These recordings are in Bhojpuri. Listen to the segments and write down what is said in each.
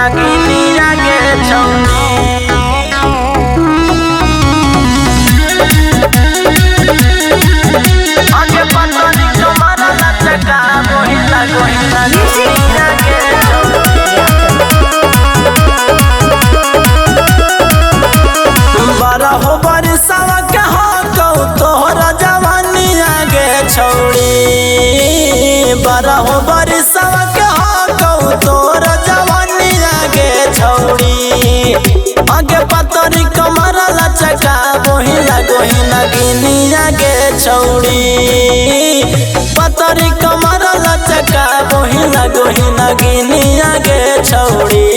नगिनिया के छौड़ी आगे पतरी कमर लचका गोहिला गोहिला नगिनिया के बारह हो बरसवा के हो कहू तोहरा जवानी आगे छौड़ी बारह हो बरसवा के हो कहू तोहरा जवानी आगे छौड़ी आगे पतरी कमर लचका गोहिला गोहिला गिनिया के छौड़ी पतरी कमर लचका गोहिला गोहिला गिनिया के छौड़ी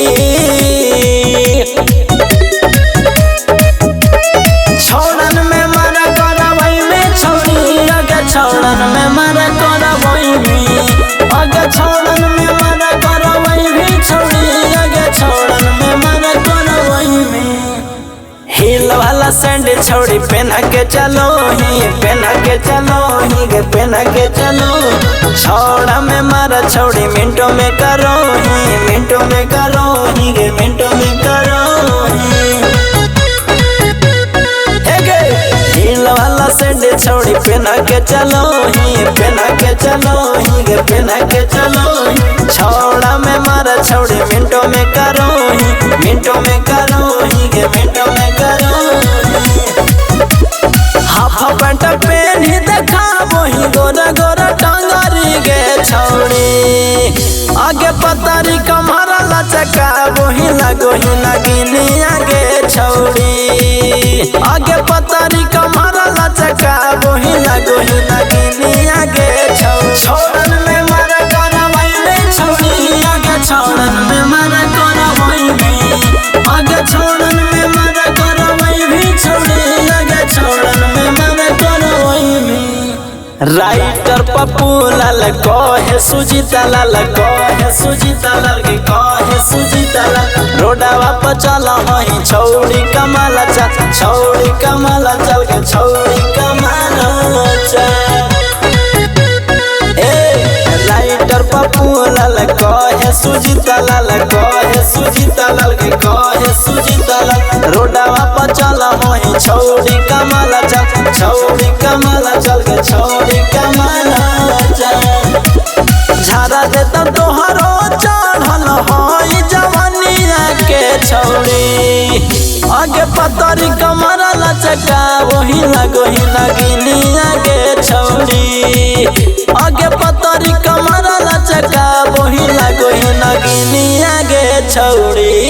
छौड़न में मारा करवई में छौड़ी आगे छौड़न में मारा करवई में आगे छौड़न में मारा करवई भी छौड़ी आगे छौड़न में मारा करवई में हिल वाला सैंडल छौड़ी पहना के चलो ही पहना के चलो ही गे पहना के चलो छौड़ा में मारा छौड़ी मिनटों में करो ही मिनटों में करो ही गे मिनटों में करो वाला सैंडल छौड़ी पहना के चलो ही पहना के चलो ही गे पहना के चलो छौड़ा में मारा छौड़ी मिनटों में करो ही मिनटों में करो ही गे मिनटों में करो हाफ पैंट पहन ही देखा वही गोरा गोरा टांगरी गे छौड़ी आगे पतरी कमरा लचका वही लगो ही नगिनी आगे छौड़ी आगे पतरी कमरा लचका वही लगो ही नगिनी आगे छौड़न में मारा करवई में छौड़ी आगे छौड़न में मारा करवई में आगे छौड़न में मारा करवई भी छौड़ी आगे छौड़न में मारा करवई में राइटर पप्पू लाल कहे सुजीता लाल कहे सुजीता लाल के कहे सुजीता लाल रोडवा पर चल हई छौड़ी कमाल चल छौड़ी कमाल चल के छौड़ी कमाल चल राइटर पप्पू लाल कहे सुजीता लाल कहे सुजीता लाल के कहे सुजीता लाल रोडवा पर चल हई छौड़ी कमाल चल छौड़ी कमाल चल के छौड़ी कमाल चल झारा देता तोहरो चढ़ल हई जवानिया के छौड़ी आगे पतरी कमर लचका वही लगो ही नगिनिया के छौड़ी आगे पतरी कमर लचका वही लगो ही नगिनिया के छौड़ी।